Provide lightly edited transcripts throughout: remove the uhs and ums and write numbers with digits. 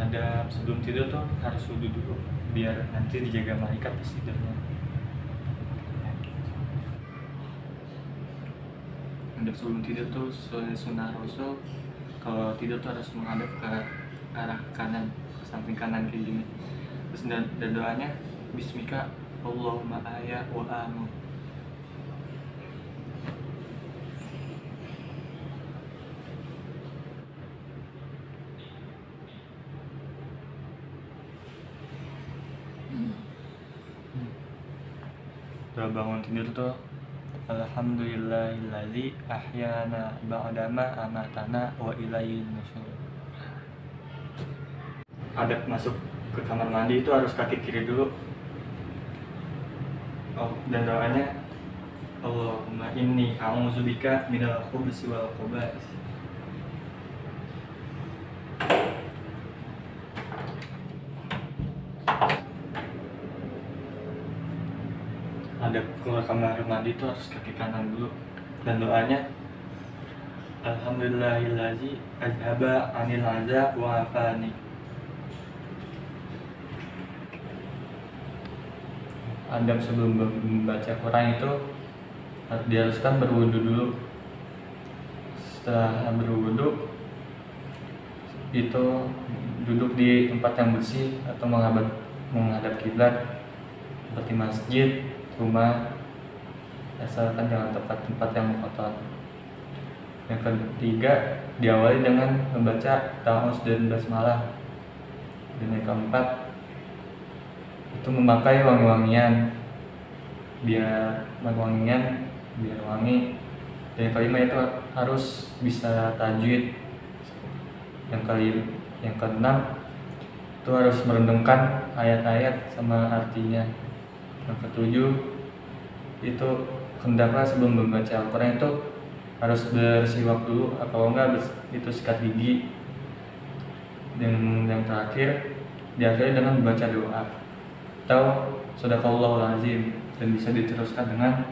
ada sebelum tidur tuh harus wudhu dulu biar nanti dijaga malaikat pas tidurnya. Adab sebelum tidur tuh sunnah Rasul, kalau tidur tuh harus menghadap ke arah kanan, ke samping kanan kayak gini. Terus dan doanya Bismika Allahumma ahya wa amu. Doa bangun tidur tuh Alhamdulillahilladzi ahyana ba'dama amatana wa ilaihin nusyur. Adab masuk ke kamar mandi itu harus kaki kiri dulu. Dan doanya Allahumma inni a'udzubika minal khubuthi wal khaba'is. Ada keluar kamar mandi itu harus kaki kanan dulu dan doanya Alhamdulillahilladzi azhaba 'anil adza wa afani. Adab sebelum membaca Quran itu diharuskan berwudu dulu. Setelah berwudu itu duduk di tempat yang bersih atau menghadap kiblat seperti masjid, rumah, asalkan jangan tempat-tempat yang kotor. Yang ketiga, diawali dengan membaca ta'awudz dan basmalah. Dan yang keempat, itu memakai wangi-wangian biar wangi. Dan yang kelima itu harus bisa tajwid. Yang keenam itu harus merenungkan ayat-ayat sama artinya. Yang ketujuh itu hendaklah sebelum membaca Al-Quran itu harus bersiwak dulu atau enggak itu sikat gigi. Dan yang terakhir diakhiri dengan membaca doa atau Shadaqallahul Azim, dan bisa diteruskan dengan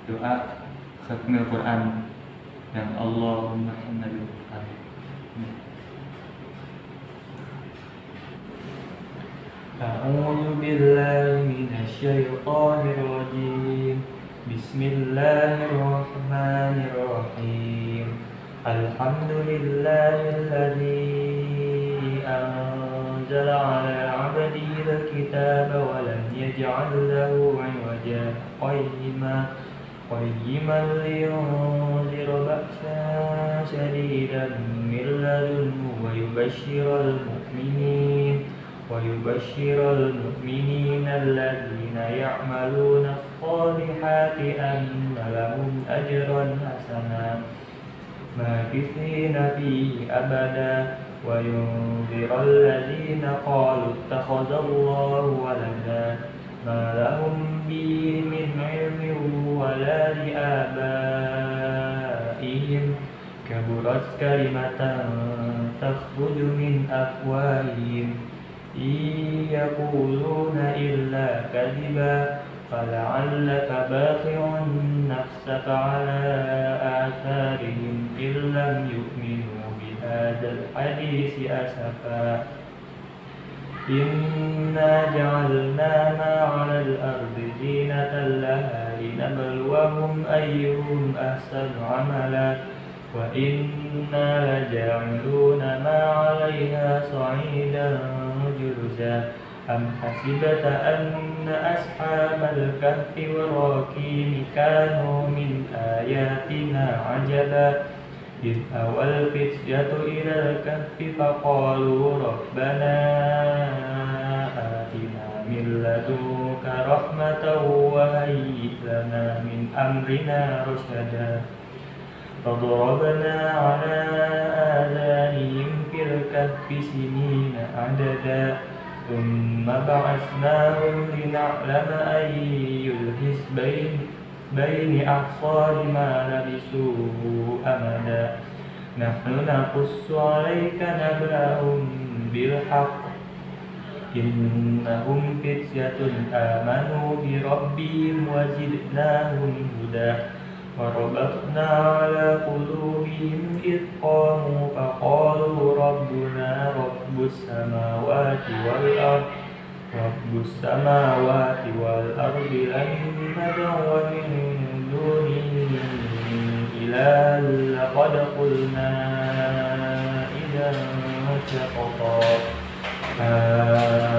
doa khatmil Quran yang Allahumma hamdalil Quran. A'udzu billahi minasy syaithanir rajim. Bismillahirrahmanirrahim. Alhamdulillahilladzi anzala 'ala 'abdihi al-kitaba wa lam yaj'al lahu 'iwaja qayyiman liyunzira ba'san shadidan min ladunhu wa yubashshiral mu'minina alladhina ya'maluna as-salihati anna lahum ajran hasana makithina fihi abada wa yunzira alladhina qalu ittakhadallahu walada ma lahum bihi min 'ilmin wa la li abaihim kaburat kalimatan takhruju min afwahihim yaquluna illa kadhiba fala'allaka baqi'un nafsaka 'ala atharihim illam yu'minu bihadzal hadisi asafa inna ja'alna ma 'alal ardi zinatan laha linabluwahum ayyuhum ahsanu 'amala wa inna laja'iluna ma 'alaiha sa'idan juruza am hasibata anna ashabal kahfi war-raqim kanu min ayatina 'ajaba idh awal fityatu ilal kahfi faqalu rabbana atina min ladunka rahmatan wa hayyi' lana min amrina rasyada فضربنا على آذانهم في الكهف سنين عددا ثم بعثناهم لنعلم أي الحزبين أحصى لما لبثوا أمدا نحن نقص عليك نبأهم بالحق إنهم فتية آمنوا بربهم وزدناهم هدى وربطنا على قلوبهم إذ قاموا فقالوا ربنا رب السماوات السماوات والأرض لن ندعو من دونه إلها لقد قلنا إذا شططا هؤلاء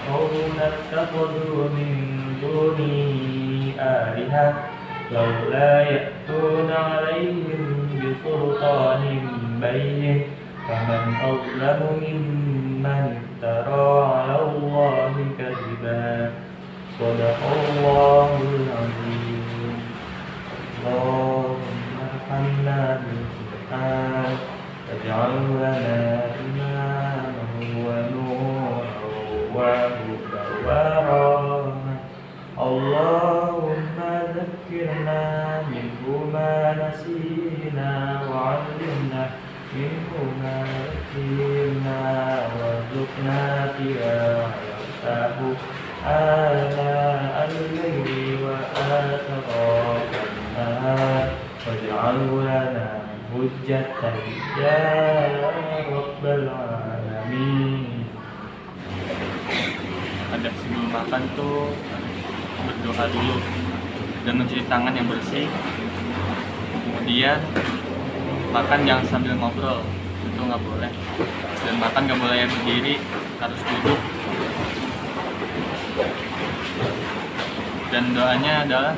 قوم اتخذوا من دونه آلهة لولا يأتون عليهم بسلطان بين فمن أظلم ممن افترى على الله كذبا صدق الله العظيم. اللهم ارحمنا بالقرآن واجعله لنا إماما ونورا وهدى ورحمة. اللهم ذكرنا منه ما نسينا وعلمنا منه ما نسينا وارزقنا تلاوته آناء الليل وآثار النهار واجعله لنا حجة يا رب العالمين. Ada sebelum makan tuh berdoa dulu dan mencuci tangan yang bersih, kemudian makan jangan sambil ngobrol, itu nggak boleh, dan makan nggak boleh berdiri, harus duduk. Dan doanya adalah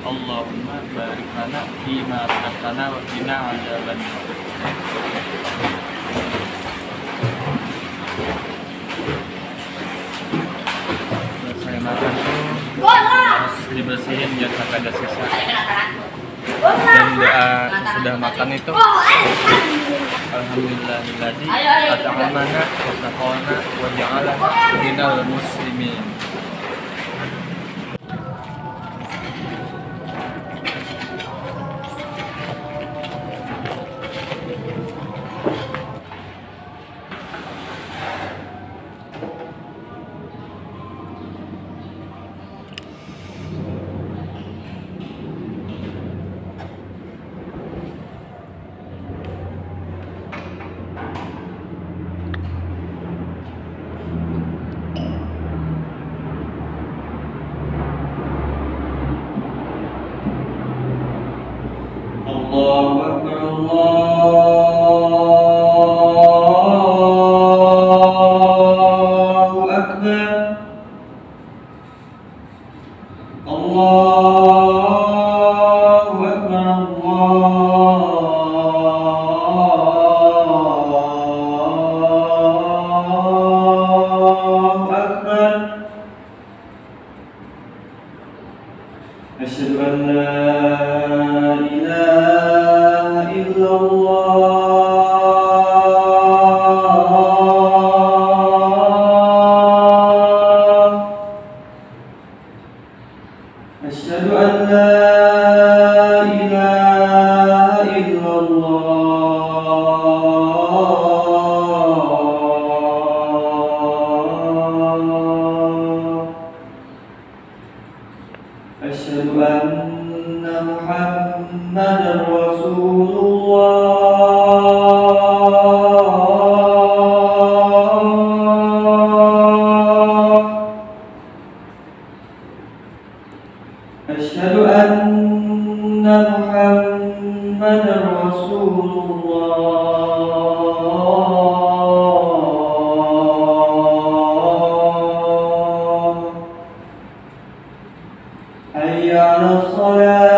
Allahumma barik lana fima razaqtana wa qina adzabannar. Selesai makan tuh harus dibersihin biar sampai ada sisa. Dan doa sudah makan itu alhamdulillahilladzi at'amana wa saqana wa ja'alana minal muslimin. Allahu Akbar, Allahu Akbar, Allahu Akbar, Allahu Akbar. Asyhadu an la ilaha illallah. Asyhadu an la ilaha illallah. Asyhadu anna Muhammadar Rasulullah. Asyhadu anna Muhammadar Rasulullah. Hayya 'alas shalah,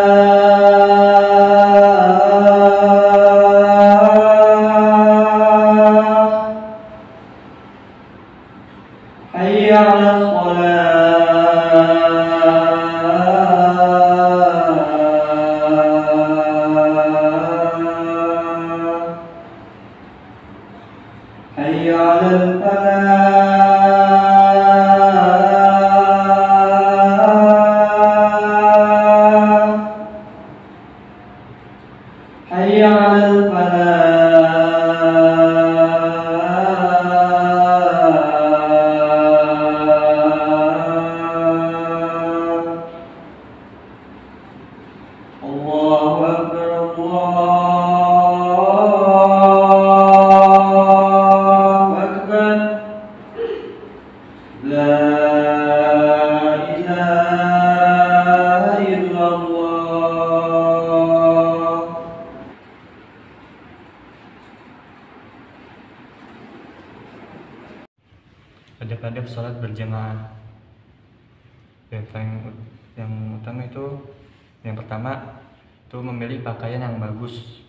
hayya 'alas shalah, hayya 'alal falah, hayya 'alal falah. Allahu Akbar, Allahu Akbar. Adab-adab sholat berjamaah. Yang utama itu, yang pertama itu memilih pakaian yang bagus.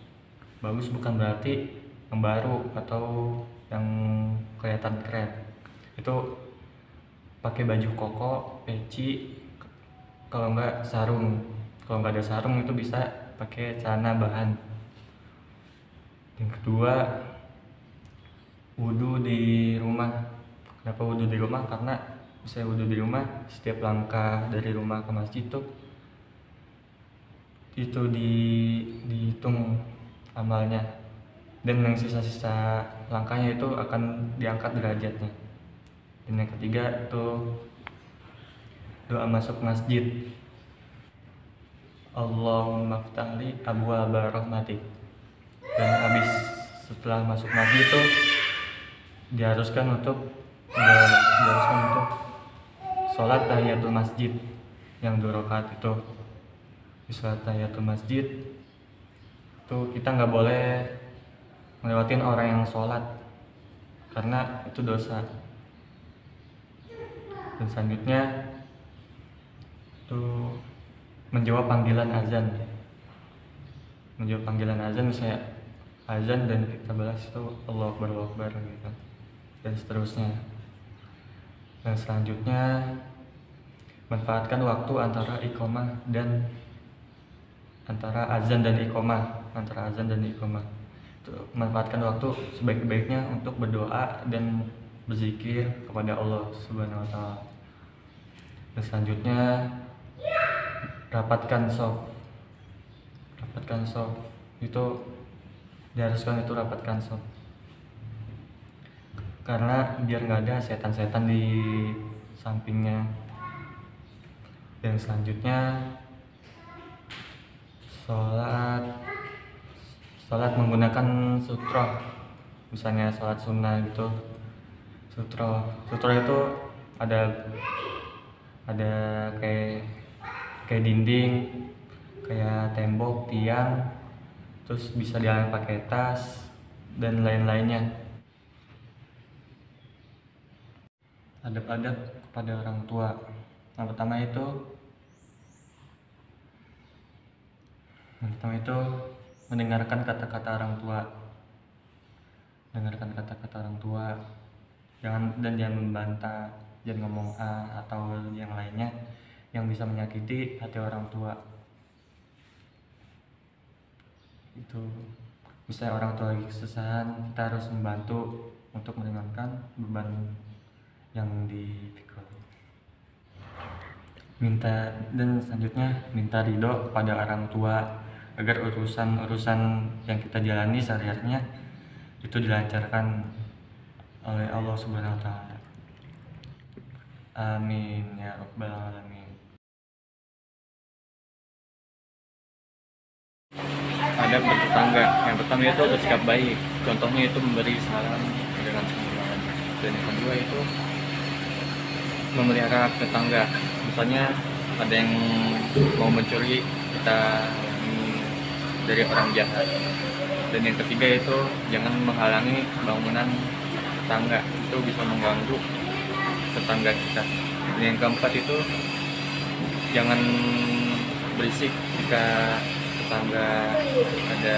Bagus bukan berarti yang baru atau yang kelihatan keren. Itu pakai baju koko, peci, kalau enggak sarung. Kalau enggak ada sarung itu bisa pakai celana bahan. Yang kedua, wudhu di rumah. Kenapa wudhu di rumah? Karena saya wudhu di rumah, setiap langkah dari rumah ke masjid itu dihitung amalnya, dan yang sisa-sisa langkahnya itu akan diangkat derajatnya. Dan yang ketiga itu doa masuk masjid, Allahumma ftahli abwaaba rahmatik. Dan habis setelah masuk masjid itu diharuskan untuk sholat tahiyatul masjid yang 2 rakaat itu. Di sholat tahiyatul masjid itu kita nggak boleh ngelewatin orang yang sholat karena itu dosa. Dan selanjutnya itu menjawab panggilan azan. Menjawab panggilan azan, misalnya azan dan kita balas itu Allahu Akbar, Allahu Akbar gitu, dan seterusnya. Dan selanjutnya manfaatkan waktu antara azan dan iqamah. Manfaatkan waktu sebaik-baiknya untuk berdoa dan berzikir kepada Allah Subhanahu wa taala. Dan selanjutnya rapatkan shaf. Itu diharuskan itu rapatkan shaf. Karena biar nggak ada setan-setan di sampingnya. Dan selanjutnya sholat menggunakan sutra. Misalnya sholat sunnah gitu, sutra itu ada kayak dinding, kayak tembok, tiang, terus bisa diangkat pakai tas dan lain-lainnya. Adab-adab kepada orang tua. Yang pertama itu mendengarkan kata-kata orang tua. Jangan membantah, jangan ngomong A atau yang lainnya yang bisa menyakiti hati orang tua. Itu misalnya orang tua lagi kesusahan, kita harus membantu untuk meringankan beban yang dipikul. Dan selanjutnya minta ridho kepada orang tua agar urusan yang kita jalani sehari-harinya itu dilancarkan oleh Allah Subhanahu wa taala. Amin ya rabbal alamin. Adab bertetangga. Yang pertama itu bersikap baik. Contohnya itu memberi salam dengan sembarangan. Dan yang kedua itu memelihara tetangga. Misalnya ada yang mau mencuri, kita dari orang jahat. Dan yang ketiga itu jangan menghalangi bangunan tetangga, itu bisa mengganggu tetangga kita. Dan yang keempat itu jangan berisik jika tetangga ada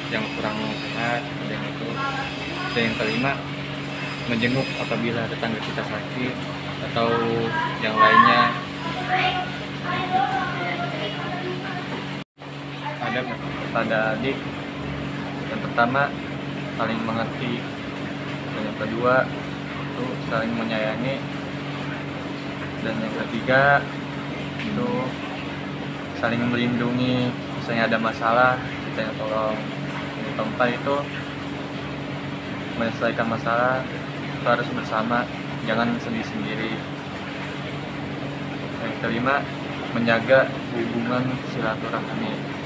yang kurang sehat, ada yang itu. Dan yang kelima, menjenguk apabila tetangga kita sakit atau yang lainnya. Ada kepada adik, yang pertama saling mengerti, dan yang kedua itu saling menyayangi, dan yang ketiga itu saling melindungi. Misalnya ada masalah, kita yang tolong. Yang keempat itu menyelesaikan masalah itu harus bersama, jangan sendiri-sendiri. Yang kelima, menjaga hubungan silaturahmi.